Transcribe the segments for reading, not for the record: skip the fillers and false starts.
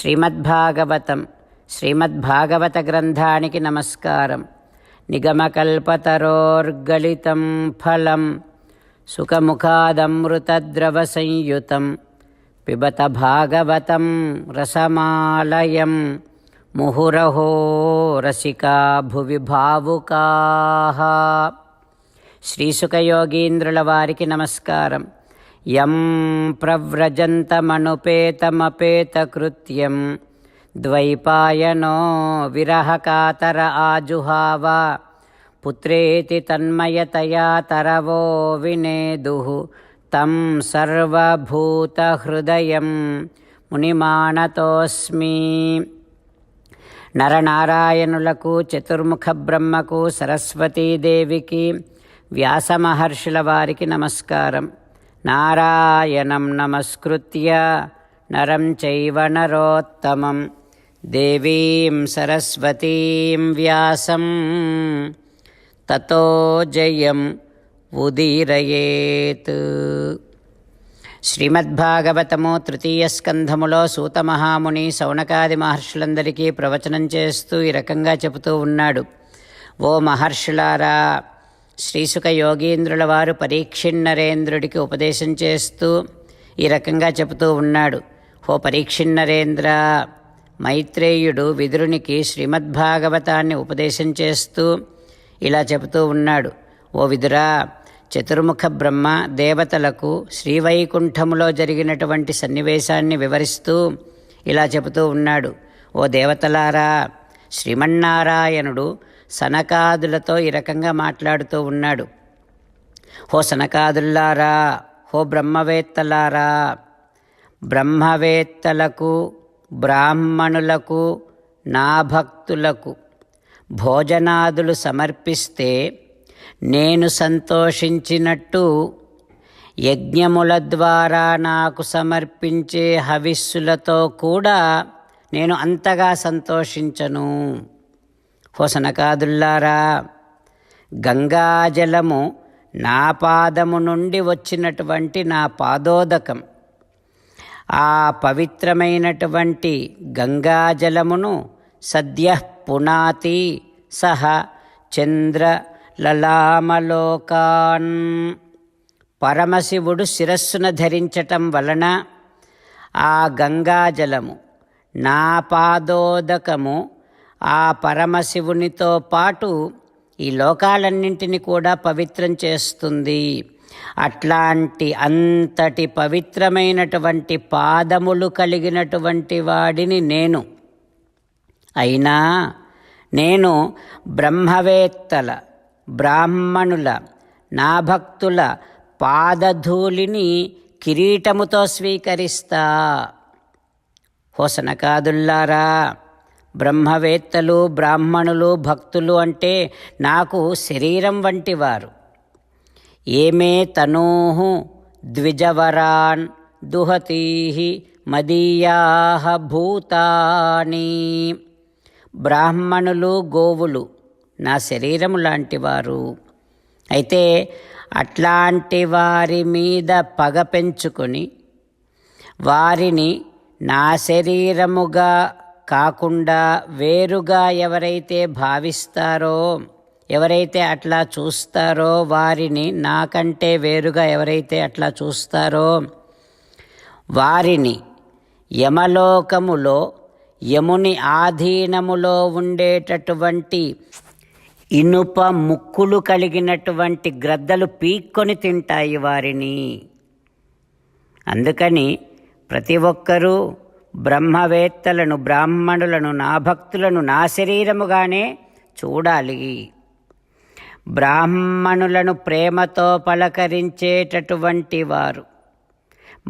శ్రీమద్భాగవతం శ్రీమద్భాగవత గ్రంథానికి నమస్కారం. నిగమకల్పతరోర్గళితం ఫలం సుఖముఖాదమృతద్రవ సంయుతం పిబత భాగవతం రసమాలయం ముహురహో రసికా భువి భావుకాః. శ్రీసుఖయోగీంద్రుల వారికి నమస్కారం. యం ప్రవ్రజంతమనుపేతమపేతకృత్యం ద్వైపాయనో విరహకాతర ఆజుహావ పుత్రేతి తన్మయతయా తరవో వినేదుః తం సర్వభూతహృదయం మునిమానతోస్మి. నరనారాయణులకు, చతుర్ముఖ బ్రహ్మకు, సరస్వతీదేవికి, వ్యాసమహర్షుల వారికి నమస్కారం. నారాయణం నమస్కృత్య నరం చైవ నరోత్తమం దేవీం సరస్వతీం వ్యాసం తతో జయం ఉదీరయేత్. శ్రీమద్భాగవతము తృతీయ స్కంధములో సూత మహాముని శౌనకాది మహర్షులందరికీ ప్రవచనం చేస్తూ ఈ రకంగా చెబుతూ ఉన్నాడు. ఓ మహర్షులారా, శ్రీసుఖ యోగీంద్రుల వారు పరీక్షిన్నరేంద్రుడికి ఉపదేశం చేస్తూ ఈ రకంగా చెబుతూ ఉన్నాడు. ఓ పరీక్షిన్నరేంద్ర, మైత్రేయుడు విదురునికి శ్రీమద్భాగవతాన్ని ఉపదేశం చేస్తూ ఇలా చెబుతూ ఉన్నాడు. ఓ విదురా, చతుర్ముఖ బ్రహ్మ దేవతలకు శ్రీవైకుంఠములో జరిగినటువంటి సన్నివేశాన్ని వివరిస్తూ ఇలా చెబుతూ ఉన్నాడు. ఓ దేవతలారా, శ్రీమన్నారాయణుడు సనకాదులతో ఈ రకంగా మాట్లాడుతూ ఉన్నాడు. ఓ సనకాదుల్లారా, ఓ బ్రహ్మవేత్తలారా, బ్రహ్మవేత్తలకు, బ్రాహ్మణులకు, నా భక్తులకు భోజనాదులు సమర్పిస్తే నేను సంతోషించినట్టు యజ్ఞముల ద్వారా నాకు సమర్పించే హవిస్సులతో కూడా నేను అంతగా సంతోషించను. ఓ సనకాదుల్లారా, గంగాజలము నా పాదము నుండి వచ్చినటువంటి నా పాదోదకం, ఆ పవిత్రమైనటువంటి గంగాజలమును సద్యః పునాతి సహ చంద్ర లలామలోకాన్. పరమశివుడు శిరస్సున ధరించటం వలన ఆ గంగాజలము, నా పాదోదకము ఆ పరమశివునితో పాటు ఈ లోకాలన్నింటినీ కూడా పవిత్రం చేస్తుంది. అట్లాంటి అంతటి పవిత్రమైనటువంటి పాదములు కలిగినటువంటి వాడిని నేను. అయినా నేను బ్రహ్మవేత్తల, బ్రాహ్మణుల, నా భక్తుల పాదధూళిని కిరీటముతో స్వీకరిస్తా. ఓ సనకాదుల్లారా, బ్రహ్మవేత్తలు, బ్రాహ్మణులు, భక్తులు అంటే నాకు శరీరం వంటివారు. ఏమే తనూః ద్విజవరాన్ దుహతీః మదీయాః భూతాని. బ్రాహ్మణులు, గోవులు నా శరీరము లాంటివారు. అయితే అట్లాంటి వారి మీద పగ పెంచుకొని వారిని నా శరీరముగా కాకుండా వేరుగా ఎవరైతే భావిస్తారో, ఎవరైతే అట్లా చూస్తారో, వారిని నాకంటే వేరుగా ఎవరైతే అట్లా చూస్తారో వారిని యమలోకములో, యముని ఆధీనములో ఉండేటటువంటి ఇనుప ముక్కులు కలిగినటువంటి గ్రద్దలు పీక్కొని తింటాయి వారిని. అందుకని ప్రతి ఒక్కరూ బ్రహ్మవేత్తలను, బ్రాహ్మణులను, నా భక్తులను నా శరీరముగానే చూడాలి. బ్రాహ్మణులను ప్రేమతో పలకరించేటటువంటి వారు,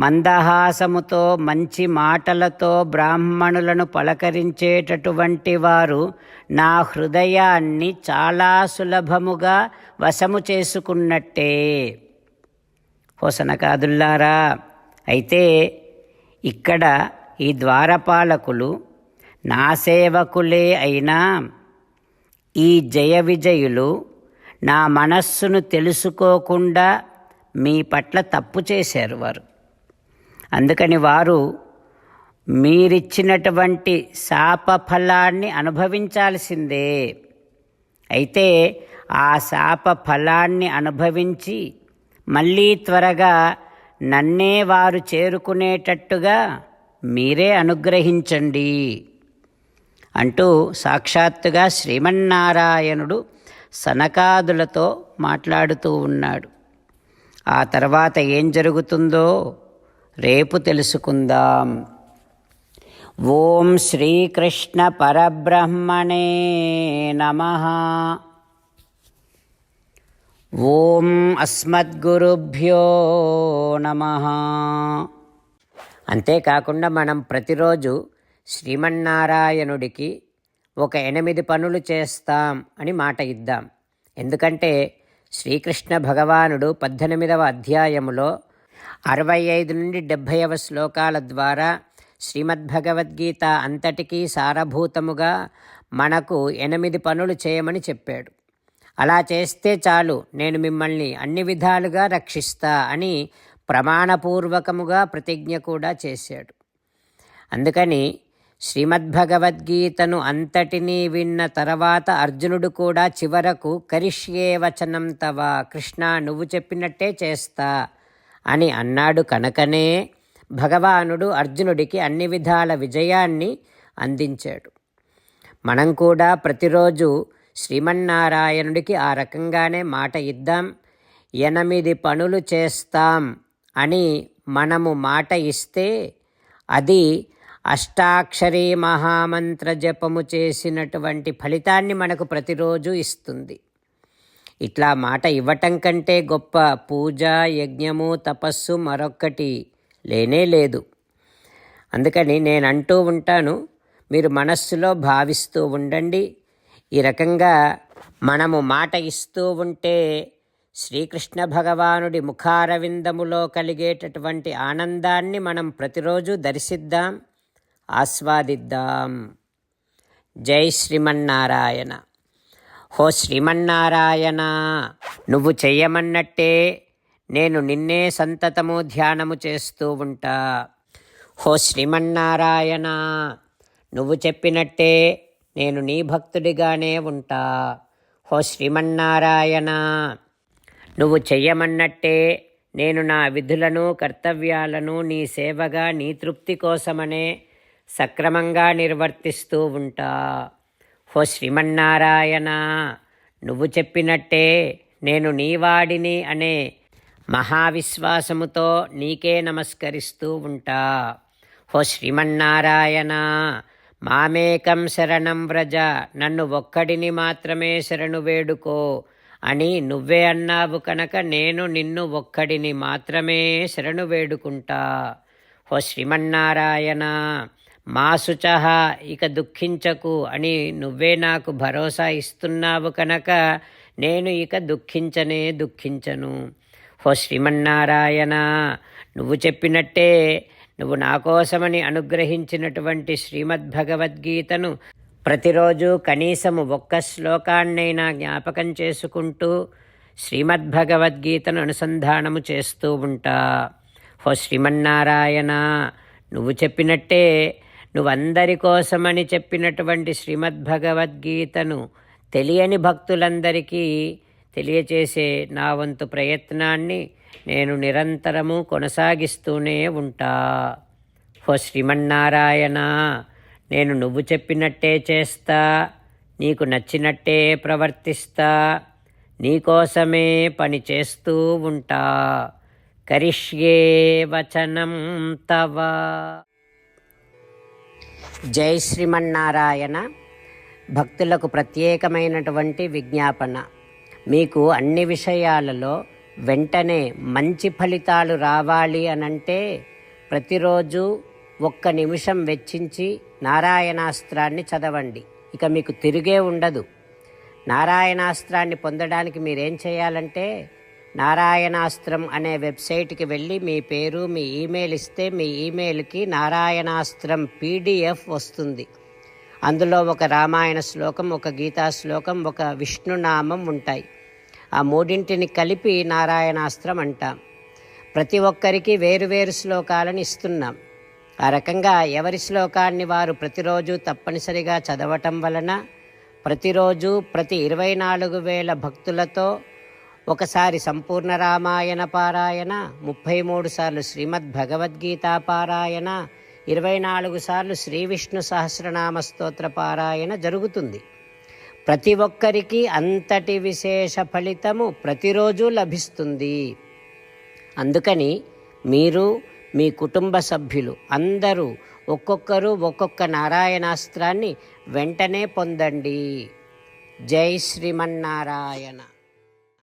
మందహాసముతో, మంచి మాటలతో బ్రాహ్మణులను పలకరించేటటువంటి వారు నా హృదయాన్ని చాలా సులభముగా వశము చేసుకున్నట్టే. ఓ సనకాదుల్లారా, అయితే ఇక్కడ ఈ ద్వారపాలకులు నా సేవకులే అయినా ఈ జయ విజయులు నా మనస్సును తెలుసుకోకుండా మీ పట్ల తప్పు చేశారు వారు. అందుకని వారు మీరిచ్చినటువంటి శాప ఫలాన్ని అనుభవించాల్సిందే. అయితే ఆ శాప ఫలాన్ని అనుభవించి మళ్ళీ త్వరగా నన్నే వారు చేరుకునేటట్టుగా మీరే అనుగ్రహించండి అంటూ సాక్షాత్తుగా శ్రీమన్నారాయణుడు సనకాదులతో మాట్లాడుతూ ఉన్నాడు. ఆ తర్వాత ఏం జరుగుతుందో రేపు తెలుసుకుందాం. ఓం శ్రీకృష్ణ పరబ్రహ్మణే నమః. ఓం అస్మద్గురుభ్యో నమః. అంతేకాకుండా మనం ప్రతిరోజు శ్రీమన్నారాయణుడికి ఒక 8 పనులు చేస్తాం అని మాట ఇద్దాం. ఎందుకంటే శ్రీకృష్ణ భగవానుడు 18వ అధ్యాయములో 65 నుండి 70వ శ్లోకాల ద్వారా శ్రీమద్భగవద్గీత అంతటికీ సారభూతముగా మనకు 8 పనులు చేయమని చెప్పాడు. అలా చేస్తే చాలు, నేను మిమ్మల్ని అన్ని విధాలుగా రక్షిస్తా అని ప్రమాణపూర్వకముగా ప్రతిజ్ఞ కూడా చేశాడు. అందుకని శ్రీమద్భగవద్గీతను అంతటినీ విన్న తర్వాత అర్జునుడు కూడా చివరకు కరిష్యే వచనం తవ, కృష్ణ నువ్వు చెప్పినట్టే చేస్తా అని అన్నాడు. కనుకనే భగవానుడు అర్జునుడికి అన్ని విధాల విజయాన్ని అందించాడు. మనం కూడా ప్రతిరోజు శ్రీమన్నారాయణుడికి ఆ రకంగానే మాట ఇద్దాం. 8 పనులు చేస్తాం అని మనము మాట ఇస్తే అది అష్టాక్షరీ మహామంత్ర జపము చేసినటువంటి ఫలితాన్ని మనకు ప్రతిరోజు ఇస్తుంది. ఇట్లా మాట ఇవ్వటం కంటే గొప్ప పూజ, యజ్ఞము, తపస్సు మరొక్కటి లేనే లేదు. అందుకని నేను అంటూ ఉంటాను, మీరు మనస్సులో భావిస్తూ ఉండండి. ఈ రకంగా మనము మాట ఇస్తూ ఉంటే శ్రీకృష్ణ భగవానుడి ముఖారవిందములో కలిగేటటువంటి ఆనందాన్ని మనం ప్రతిరోజు దర్శిద్దాం, ఆస్వాదిద్దాం. జై శ్రీమన్నారాయణ. హో శ్రీమన్నారాయణ, నువ్వు చెయ్యమన్నట్టే నేను నిన్నే సంతతము ధ్యానము చేస్తూ ఉంటా. హో శ్రీమన్నారాయణ, నువ్వు చెప్పినట్టే నేను నీ భక్తుడిగానే ఉంటా. హో శ్రీమన్నారాయణ, నువ్వు చెయ్యమన్నట్టే నేను నా విధులను, కర్తవ్యాలను నీ సేవగా, నీ తృప్తి కోసమనే సక్రమంగా నిర్వర్తిస్తూ ఉంటా. హో శ్రీమన్నారాయణ, నువ్వు చెప్పినట్టే నేను నీవాడిని అనే మహావిశ్వాసముతో నీకే నమస్కరిస్తూ ఉంటా. హో శ్రీమన్నారాయణ, మామేకం శరణం వ్రజ, నన్ను ఒక్కడిని మాత్రమే శరణు వేడుకో అని నువ్వే అన్నావు కనుక నేను నిన్ను ఒక్కడిని మాత్రమే శరణు వేడుకుంటా. హో శ్రీమన్నారాయణ, మా శుచః, ఇక దుఃఖించకు అని నువ్వే నాకు భరోసా ఇస్తున్నావు కనుక నేను ఇక దుఃఖించను. హో శ్రీమన్నారాయణ, నువ్వు చెప్పినట్టే నువ్వు నా కోసమని అనుగ్రహించినటువంటి శ్రీమద్భగవద్గీతను ప్రతిరోజు కనీసము 1 శ్లోకాన్నైనా జ్ఞాపకం చేసుకుంటూ శ్రీమద్భగవద్గీతను అనుసంధానము చేస్తూ ఉంటా. హో శ్రీమన్నారాయణ, నువ్వు చెప్పినట్టే నువ్వందరి కోసమని చెప్పినటువంటి శ్రీమద్భగవద్గీతను తెలియని భక్తులందరికీ తెలియచేసే నా వంతు ప్రయత్నాన్ని నేను నిరంతరము కొనసాగిస్తూనే ఉంటా. హో శ్రీమన్నారాయణ, నేను నువ్వు చెప్పినట్టే చేస్తా, నీకు నచ్చినట్టే ప్రవర్తిస్తా, నీకోసమే పని చేస్తూ ఉంటా. కరిష్యే వచనం తవ. జై శ్రీమన్నారాయణ. భక్తులకు ప్రత్యేకమైనటువంటి విజ్ఞాపన. మీకు అన్ని విషయాలలో వెంటనే మంచి ఫలితాలు రావాలి అనంటే ప్రతిరోజు 1 నిమిషం వెచ్చించి నారాయణాస్త్రాన్ని చదవండి. ఇక మీకు తిరిగే ఉండదు. నారాయణాస్త్రాన్ని పొందడానికి మీరేం చేయాలంటే నారాయణాస్త్రం అనే వెబ్సైట్కి వెళ్ళి మీ పేరు, మీ ఈమెయిల్ ఇస్తే మీ ఈమెయిల్కి నారాయణాస్త్రం PDF వస్తుంది. అందులో ఒక రామాయణ శ్లోకం, ఒక గీతా శ్లోకం, ఒక విష్ణునామం ఉంటాయి. ఆ 3ంటిని కలిపి నారాయణాస్త్రం అంటాం. ప్రతి ఒక్కరికి వేరువేరు శ్లోకాలను ఇస్తున్నాం. ఆ రకంగా ఎవరి శ్లోకాన్ని వారు ప్రతిరోజు తప్పనిసరిగా చదవటం వలన ప్రతిరోజు ప్రతి 24,000 భక్తులతో ఒకసారి సంపూర్ణ రామాయణ పారాయణ, 33 సార్లు శ్రీమద్ భగవద్గీత పారాయణ, 24 సార్లు శ్రీ విష్ణు సహస్రనామ స్తోత్ర పారాయణ జరుగుతుంది. ప్రతి ఒక్కరికి అంతటి విశేష ఫలితము ప్రతిరోజు లభిస్తుంది. అందుకని మీరు, మీ కుటుంబ సభ్యులు అందరూ ఒక్కొక్కరు ఒక్కొక్క నారాయణాస్త్రాన్ని వెంటనే పొందండి. జై శ్రీమన్నారాయణ.